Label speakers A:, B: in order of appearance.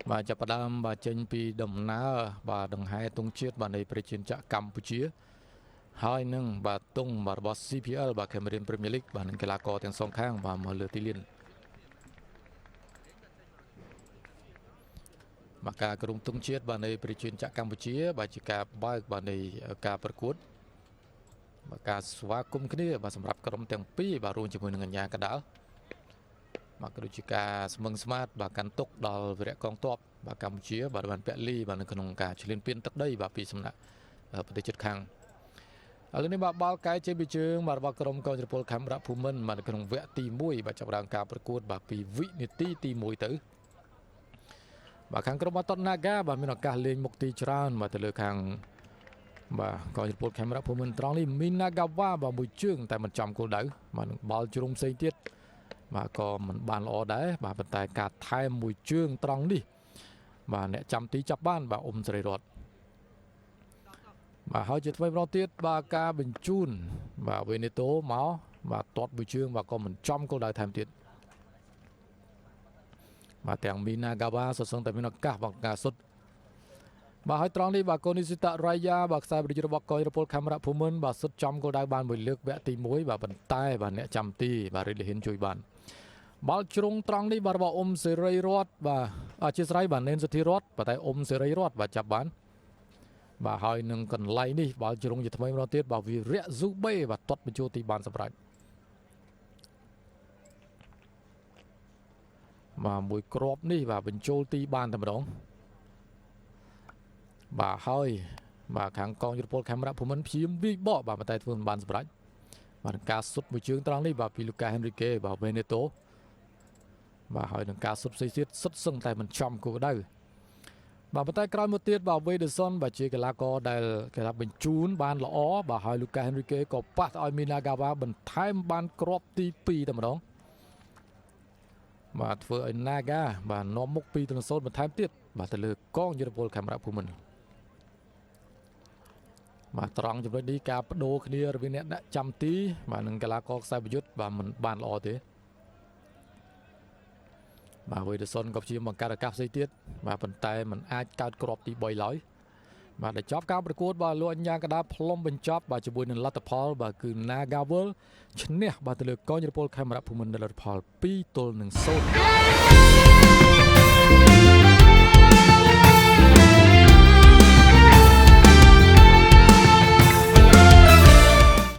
A: bà chập đam bà chân pi đầm ná bà đằng hai tung chiết bà nàyประชาCampuchia hai nâng bà tung bà boss CPL bà Cameroon Premier League bà nângกีฬากอទាំងសងខាងbàមកលើទីលានbàការក្រុមtung chiết bà nàyប្រជាចាក់កម្ពុជាbàជាការបើកbà nàyការប្រកួតbàការស្វាគមន៍គ្នាbàសម្រាប់ក្រុមទាំងពីរbàរួមជាមួយនឹងអាជ្ញាកណ្ដាលbàក៏ដូចជាការស្មឹងស្មាតbàកាន់ទុកដល់វីរៈកងទ័ពbàកម្ពុជាbàបានពាក់លីbàនៅក្នុងការឈ្លានពានទឹកដីbàពីសំណាក់ប្រទេសជិតខាងឥឡូវនេះbàបាល់កាយជ័យពីជើងbàរបស់ក្រុមកោជពលខេមរៈភូមិន្ទbàនៅក្នុងវគ្គទី1bàចាប់ផ្ដើមការប្រកួតbàពីវិនាទីទី1ទៅbàខាងក្រុមបាល់ទាត់ Naga bàមានឱកាសលេងមុខទីច្រើនbàទៅលើខាងបាទកោជពលខេមរៈភូមិន្ទត្រង់នេះមាន Nagawa bàមួយជើងតែមិនចំគោលដៅbàនឹងបាល់ជ្រុំផ្សេងទៀតបាទក៏មិនបានល្អដែរបាទប៉ុន្តែការថែមមួយជើងត្រង់នេះបាទអ្នកចាំទីចាប់បានបាទអ៊ុំសេរីរតបាទហើយជាថ្មីម្ដងទៀតបាទការបញ្ជូនបាទវេនេតូមកបាទទាត់មួយជើងបាទក៏មិនចំគោលដៅថែមទៀតបាទទាំងមីណាហ្កាវ៉ាសសឹងតែមានឱកាសបង្ការសុទ្ធបាទហើយត្រង់នេះបាទកូនីស៊ីតារ៉ាយ៉ាបាទខ្សែប្រយុទ្ធរបស់កោយរពលខេមរៈភូមិន្ទបាទសុទ្ធចំគោលដៅបានមួយលើកវគ្គទី1បាទប៉ុន្តែបាទអ្នកចាំទីបាទរិទ្ធលហ៊ានជួយបានបាល់ជ្រុងត្រង់នេះបាទរបស់អ៊ុំសេរីរតបាទអធិស្ឋានបាទណេនសុធីរតប៉ុន្តែអ៊ុំសេរីរតបាទចាប់បានបាទហើយនឹងកន្លែងនេះបាល់ជ្រុងជាថ្មីម្ដងទៀតបាទវីរៈស៊ូបេបាទទាត់បញ្ចូលទីបានសម្រាប់បាទមួយគ្រាប់នេះបាទបញ្ចូលទីបានតែម្ដងបាទហើយបាទខាងកងយុទ្ធពលខេមរៈភូមិន្ទព្យាយាមវាយបកបាទប៉ុន្តែធ្វើមិនបានសម្រេចបាទការសុទ្ធមួយជើងត្រង់នេះបាទពីលូកាហេនរីកេបាទវេនេតូបាទហើយនឹងការសុទ្ធផ្សេងទៀតសុទ្ធសឹងតែមិនចំគោលដៅបាទប៉ុន្តែក្រោយមកទៀតបាទវេដេសុនបាទជាកីឡាករដែលគេថាបញ្ជូនបានល្អបាទហើយលូកាហេនរីកេក៏ប៉ះឲ្យមីណាហ្កាវ៉ាបន្ថែមបានគ្រាប់ទី2តែម្ដងបាទធ្វើឲ្យ Naga បាទនាំមុខ2-0បន្ថែមទៀតបាទទៅលើកងយុទ្ធពលខេមរៈភូមិន្ទបាទត្រង់ចំណុចនេះការបដូរគ្នារវាងអ្នកដាក់ចាំទីបាទនឹងកីឡាករខ្សែប្រយុទ្ធបាទមិនបានល្អទេបាទវេដេសុនក៏ព្យាយាមបង្កើតឱកាសផ្សេងទៀតបាទប៉ុន្តែมันអាចកើតគ្រាប់ទី3ឡើយបាទដែលចប់ការប្រកួតបាទលោកអញ្ញាកដាផ្លុំបញ្ចប់បាទជាមួយនឹងលទ្ធផលបាទគឺ Nagawal ឈ្នះបាទទៅលើកងយុទ្ធពលខេមរៈភូមិន្ទនៅលទ្ធផល2-0